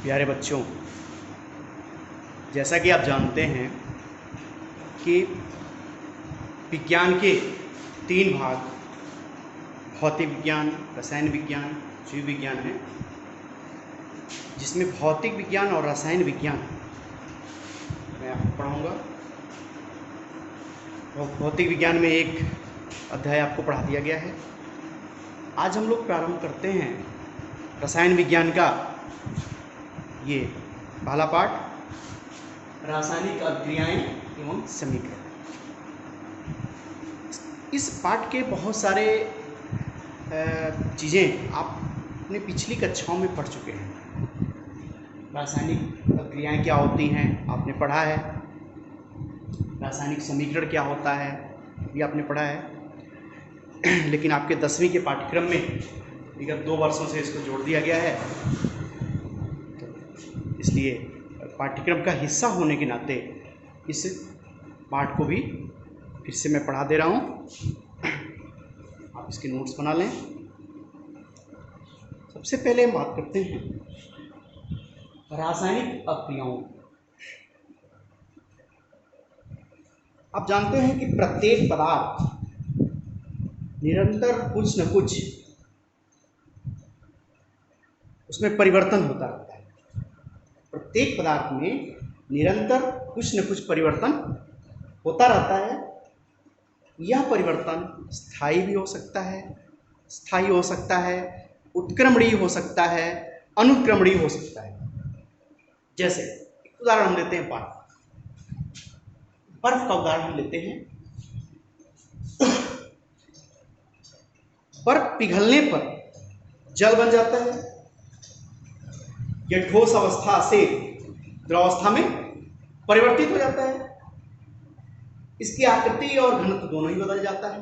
प्यारे बच्चों, जैसा कि आप जानते हैं कि विज्ञान के 3 भाग भौतिक विज्ञान, रसायन विज्ञान, जीव विज्ञान हैं, जिसमें भौतिक विज्ञान और रसायन विज्ञान मैं आपको पढ़ाऊँगा। भौतिक विज्ञान में एक अध्याय आपको पढ़ा दिया गया है। आज हम लोग प्रारंभ करते हैं रसायन विज्ञान का ये पहला पाठ, रासायनिक अभिक्रियाएं एवं समीकरण। इस पाठ के बहुत सारे चीज़ें आप अपने पिछली कक्षाओं में पढ़ चुके हैं। रासायनिक अभिक्रियाएं क्या होती हैं आपने पढ़ा है, रासायनिक समीकरण क्या होता है ये आपने पढ़ा है। लेकिन आपके 10वीं के पाठ्यक्रम में विगत 2 वर्षों से इसको जोड़ दिया गया है, तो इसलिए पाठ्यक्रम का हिस्सा होने के नाते इस पाठ को भी फिर से मैं पढ़ा दे रहा हूँ। आप इसके नोट्स बना लें। सबसे पहले हम बात करते हैं रासायनिक अभिक्रियाओं। आप जानते हैं कि प्रत्येक पदार्थ निरंतर कुछ न कुछ उसमें परिवर्तन होता रहता है। प्रत्येक पदार्थ में निरंतर कुछ न कुछ परिवर्तन होता रहता है। यह परिवर्तन स्थायी भी हो सकता है, स्थायी हो सकता है, उत्क्रमणीय हो सकता है, अनुत्क्रमणीय हो सकता है। जैसे एक उदाहरण हम लेते हैं, बर्फ का उदाहरण हम लेते हैं। बर्फ पिघलने पर जल बन जाता है। यह ठोस अवस्था से द्रवावस्था में परिवर्तित हो जाता है। इसकी आकृति और घनत्व दोनों ही बदल जाता है।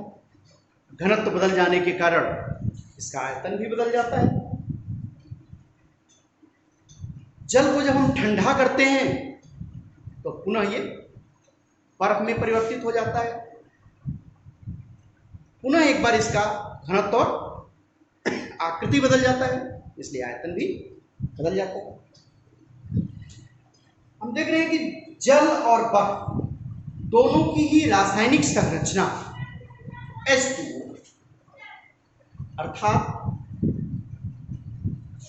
घनत्व बदल जाने के कारण इसका आयतन भी बदल जाता है। जल को जब हम ठंडा करते हैं तो पुनः ये बर्फ में परिवर्तित हो जाता है। पुनः एक बार इसका घनत्व और आकृति बदल जाता है, इसलिए आयतन भी बदल जाता है। हम देख रहे हैं कि जल और बर्फ दोनों की ही रासायनिक संरचना H2O, अर्थात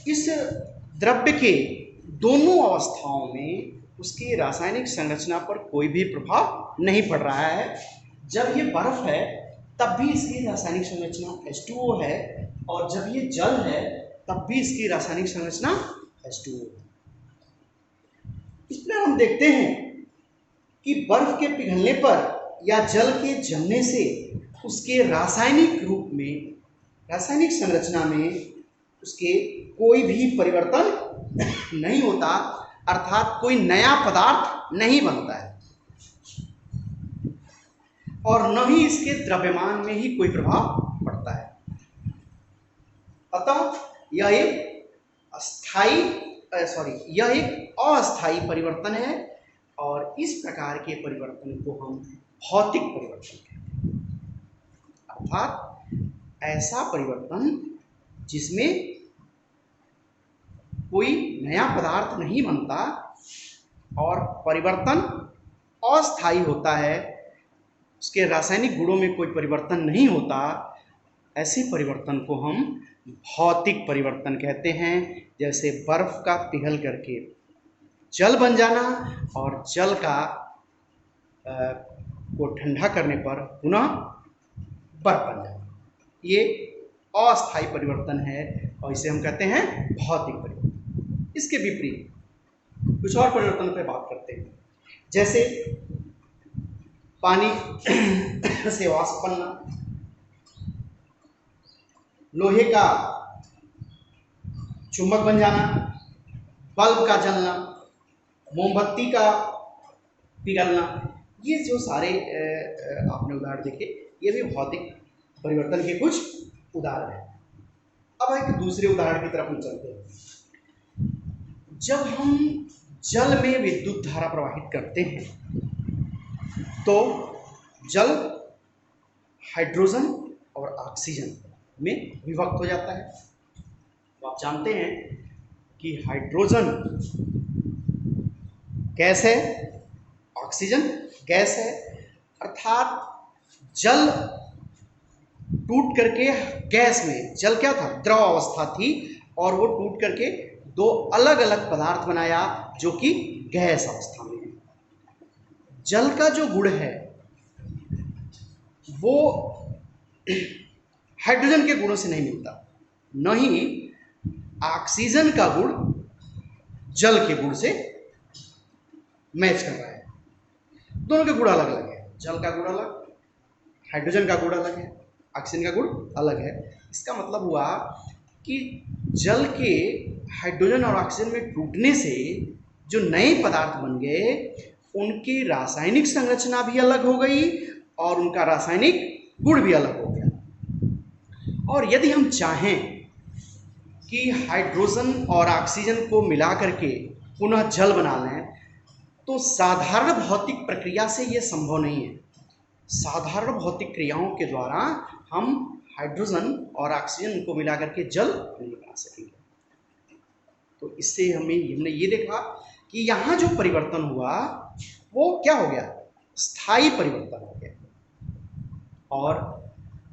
इस द्रव्य के दोनों अवस्थाओं में उसकी रासायनिक संरचना पर कोई भी प्रभाव नहीं पड़ रहा है। जब ये बर्फ है तब भी इसकी रासायनिक संरचना H2O है, और जब ये जल है तब भी इसकी रासायनिक संरचना H2O है। इसमें हम देखते हैं कि बर्फ के पिघलने पर या जल के जमने से उसके रासायनिक रूप में, रासायनिक संरचना में उसके कोई भी परिवर्तन नहीं होता, अर्थात कोई नया पदार्थ नहीं बनता है, और न ही इसके द्रव्यमान में ही कोई प्रभाव पड़ता है। अतः यह एक अस्थायी परिवर्तन है, और इस प्रकार के परिवर्तन को हम भौतिक परिवर्तन कहते हैं। अर्थात ऐसा परिवर्तन जिसमें कोई नया पदार्थ नहीं बनता और परिवर्तन अस्थायी होता है, उसके रासायनिक गुणों में कोई परिवर्तन नहीं होता, ऐसे परिवर्तन को हम भौतिक परिवर्तन कहते हैं। जैसे बर्फ का पिघल करके जल बन जाना और जल का को ठंडा करने पर पुनः बर्फ बन जाना, ये अस्थायी परिवर्तन है और इसे हम कहते हैं भौतिक परिवर्तन। इसके विपरीत कुछ और परिवर्तन पर बात करते हैं। जैसे पानी से वाष्प बनना, लोहे का चुंबक बन जाना, बल्ब का जलना, मोमबत्ती का पिघलना, ये जो सारे आपने उदाहरण देखे, ये भी भौतिक परिवर्तन के कुछ उदाहरण हैं। अब एक दूसरे उदाहरण की तरफ हम चलते हैं। जब हम जल में विद्युत धारा प्रवाहित करते हैं तो जल हाइड्रोजन और ऑक्सीजन में विभक्त हो जाता है। तो आप जानते हैं कि हाइड्रोजन गैस है, ऑक्सीजन गैस है, अर्थात जल टूट करके गैस में, जल क्या था, द्रव अवस्था थी, और वो टूट करके दो अलग अलग पदार्थ बनाया जो कि गैस अवस्था में है। जल का जो गुण है वो हाइड्रोजन के गुणों से नहीं मिलता, न ही ऑक्सीजन का गुण जल के गुण से मैच कर रहा है। दोनों के गुण अलग अलग है, जल का गुण अलग, हाइड्रोजन का गुण अलग है, ऑक्सीजन का गुण अलग है। इसका मतलब हुआ कि जल के हाइड्रोजन और ऑक्सीजन में टूटने से जो नए पदार्थ बन गए उनकी रासायनिक संरचना भी अलग हो गई और उनका रासायनिक गुण भी अलग हो गया। और यदि हम चाहें कि हाइड्रोजन और ऑक्सीजन को मिला करके पुनः जल बना लें तो साधारण भौतिक प्रक्रिया से ये संभव नहीं है। साधारण भौतिक क्रियाओं के द्वारा हम हाइड्रोजन और ऑक्सीजन को मिला करके जल नहीं बना सकेंगे। तो इससे हमने ये देखा कि यहाँ जो परिवर्तन हुआ वो क्या हो गया, स्थायी परिवर्तन हो गया, और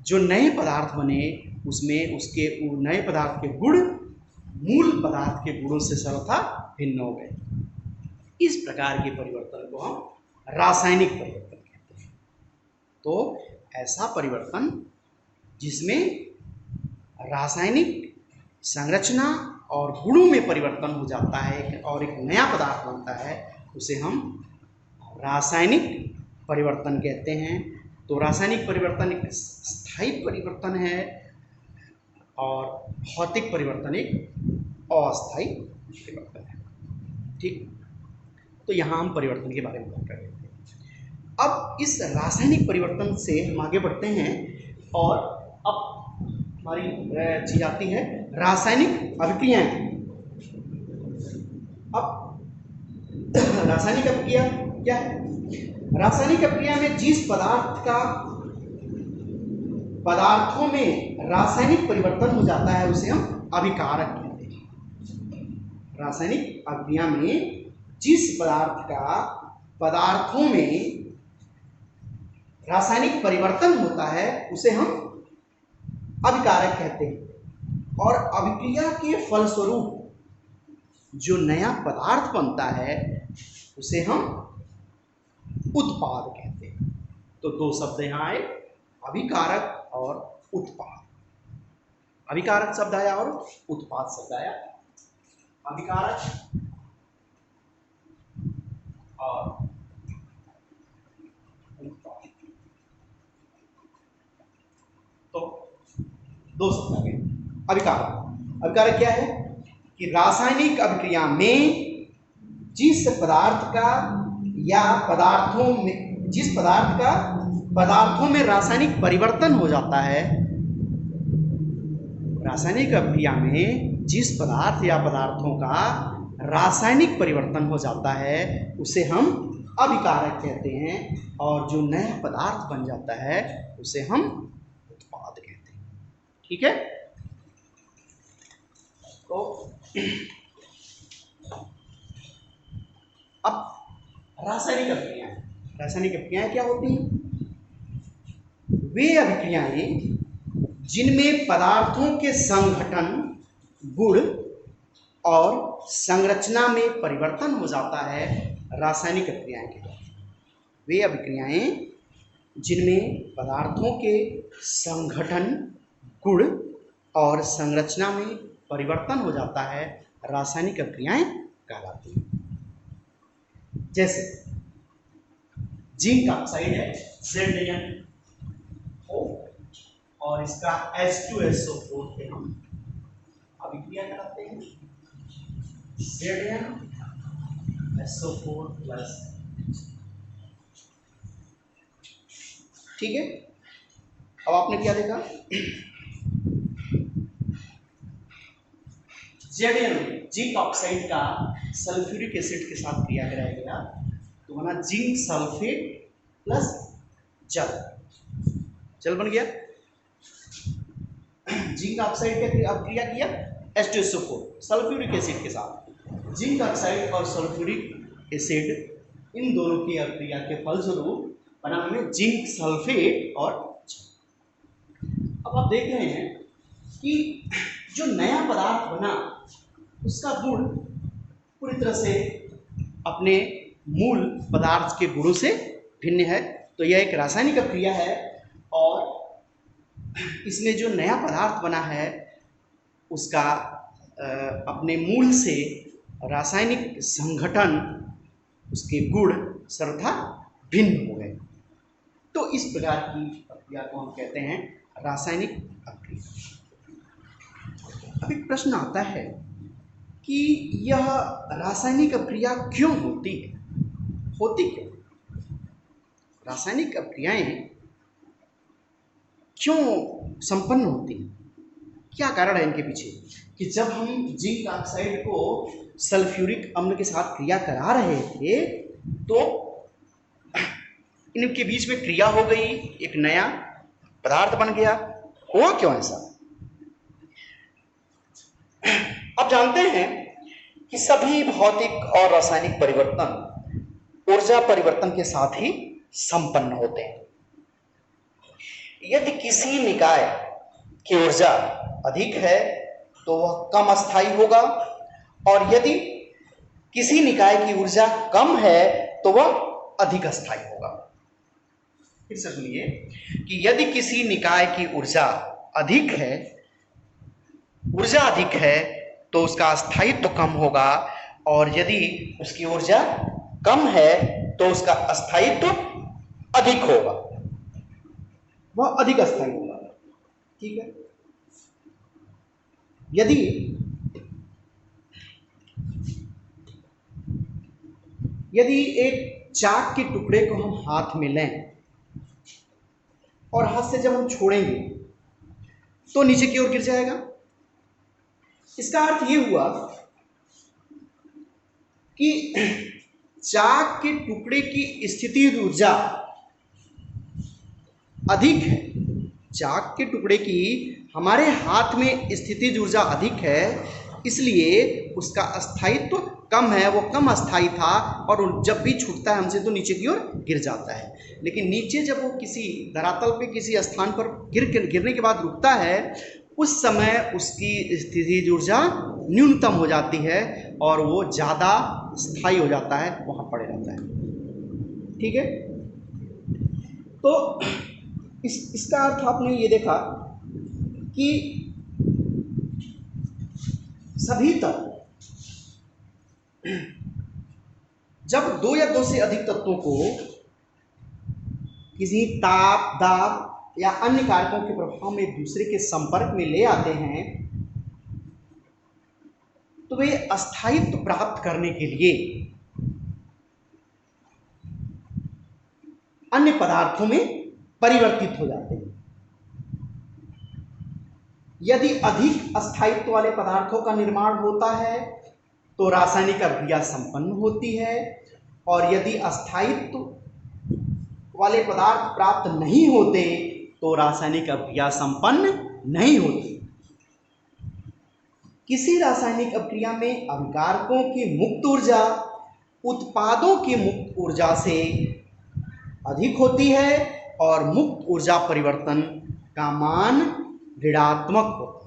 जो नए पदार्थ बने उसमें उसके नए पदार्थ के गुण मूल पदार्थ के गुणों से सर्वथा भिन्न हो गए। इस प्रकार के परिवर्तन को हम रासायनिक परिवर्तन कहते हैं। तो ऐसा परिवर्तन जिसमें रासायनिक संरचना और गुणों में परिवर्तन हो जाता है और एक नया पदार्थ बनता है, उसे हम रासायनिक परिवर्तन कहते हैं। तो रासायनिक परिवर्तन एक स्थायी परिवर्तन है और भौतिक परिवर्तन एक अस्थायी परिवर्तन है। ठीक, तो यहाँ हम परिवर्तन के बारे में बात कर रहे थे। अब इस रासायनिक परिवर्तन से हम आगे बढ़ते हैं और अब हमारी चीज आती है रासायनिक अभिक्रियाएं। अब रासायनिक अभिक्रिया क्या है? रासायनिक अभिक्रिया में जिस पदार्थ का पदार्थों में रासायनिक परिवर्तन हो जाता है उसे हम अभिकारक कहते हैं। रासायनिक अभिक्रिया में जिस पदार्थ का पदार्थों में रासायनिक परिवर्तन होता है उसे हम अभिकारक कहते हैं। और अभिक्रिया के फलस्वरूप जो नया पदार्थ बनता है उसे हम उत्पाद कहते हैं। तो दो शब्द यहाँ आए, अभिकारक और उत्पाद। अभिकारक शब्द आया और उत्पाद शब्द आया। अभिकारक और उत्पाद, तो दो शब्द आ गए। अभिकारक, अभिकारक क्या है कि रासायनिक अभिक्रिया में जिस पदार्थ का या पदार्थों में, जिस पदार्थ का पदार्थों में रासायनिक परिवर्तन हो जाता है, रासायनिक अभिक्रिया में जिस पदार्थ या पदार्थों का रासायनिक परिवर्तन हो जाता है उसे हम अभिकारक कहते हैं, और जो नया पदार्थ बन जाता है उसे हम उत्पाद कहते हैं। ठीक है, तो अब रासायनिक अभिक्रियाएं, रासायनिक अभिक्रियाएं क्या होती हैं? वे अभिक्रियाएं जिनमें पदार्थों के संघटन, गुण और संरचना में परिवर्तन हो जाता है, रासायनिक अभिक्रियाएं कहलाती हैं। वे अभिक्रियाएं जिनमें पदार्थों के संघटन, गुण और संरचना में परिवर्तन हो जाता है, रासायनिक अभिक्रियाएं कहलाती हैं। जैसे जिंक ऑक्साइड है ZnO और इसका H2SO4 पे हम अभिक्रिया कराते हैं ZnSO4 प्लस। ठीक है, अब आपने क्या देखा, ZnO जिंक ऑक्साइड का सल्फ्यूरिक एसिड के साथ क्रिया कराया गया तो बना जिंक सल्फेट प्लस जल, जल बन गया। जिंक ऑक्साइड का क्रिया किया H2SO4 सल्फ्यूरिक एसिड के साथ जिंक ऑक्साइड और सल्फ्यूरिक एसिड इन दोनों की अभिक्रिया के फलस्वरूप बना हमें जिंक सल्फेट। और अब आप देख रहे हैं कि जो नया पदार्थ बना उसका गुण पूरी तरह से अपने मूल पदार्थ के गुणों से भिन्न है। तो यह एक रासायनिक अभिक्रिया है और इसमें जो नया पदार्थ बना है उसका अपने मूल से रासायनिक संगठन, उसके गुण सर्वथा भिन्न हो गए। तो इस प्रकार की प्रक्रिया को हम कहते हैं रासायनिक अभिक्रिया। अब एक प्रश्न आता है कि यह रासायनिक अभिक्रिया क्यों होती है, होती क्यों? रासायनिक अभिक्रियाएं क्यों संपन्न होती हैं? क्या कारण है इनके पीछे कि जब हम जिंक ऑक्साइड को सल्फ्यूरिक अम्ल के साथ क्रिया करा रहे थे तो इनके बीच में क्रिया हो गई, एक नया पदार्थ बन गया। हुआ क्यों ऐसा? अब जानते हैं कि सभी भौतिक और रासायनिक परिवर्तन ऊर्जा परिवर्तन के साथ ही संपन्न होते हैं। यदि किसी निकाय की ऊर्जा अधिक है तो वह कम अस्थायी होगा, और यदि किसी निकाय की ऊर्जा कम है तो वह अधिक अस्थायी होगा। फिर से सुनिए कि यदि किसी निकाय की ऊर्जा अधिक है तो उसका अस्थायित्व कम होगा, और यदि उसकी ऊर्जा कम है तो उसका अस्थायित्व अधिक होगा, वह अधिक अस्थायी होगा। ठीक है। यदि एक चाक के टुकड़े को हम हाथ में लें और हाथ से जब हम छोड़ेंगे तो नीचे की ओर गिर जाएगा। इसका अर्थ यह हुआ कि चाक के टुकड़े की स्थितिज ऊर्जा अधिक है। चाक के टुकड़े की हमारे हाथ में स्थितिज ऊर्जा अधिक है, इसलिए उसका अस्थायित्व कम है, वो कम अस्थायी था और जब भी छूटता है हमसे तो नीचे की ओर गिर जाता है। लेकिन नीचे जब वो किसी धरातल पे किसी स्थान पर गिरने के बाद रुकता है उस समय उसकी स्थितिज ऊर्जा न्यूनतम हो जाती है और वो ज़्यादा स्थायी हो जाता है, वहाँ पड़े रहता है। ठीक है। तो इसका अर्थ आपने ये देखा कि सभी तत्व जब दो या दो से अधिक तत्वों को किसी ताप, दाब या अन्य कारकों के प्रभाव में एक दूसरे के संपर्क में ले आते हैं तो वे अस्थायित्व प्राप्त करने के लिए अन्य पदार्थों में परिवर्तित हो जाते हैं। यदि अधिक अस्थायित्व वाले पदार्थों का निर्माण होता है तो रासायनिक अभिक्रिया संपन्न होती है, और यदि अस्थायित्व वाले पदार्थ प्राप्त नहीं होते तो रासायनिक अभिक्रिया संपन्न नहीं होती। किसी रासायनिक अभिक्रिया में अभिकारकों की मुक्त ऊर्जा उत्पादों की मुक्त ऊर्जा से अधिक होती है और मुक्त ऊर्जा परिवर्तन का मान ऋणात्मक होता है।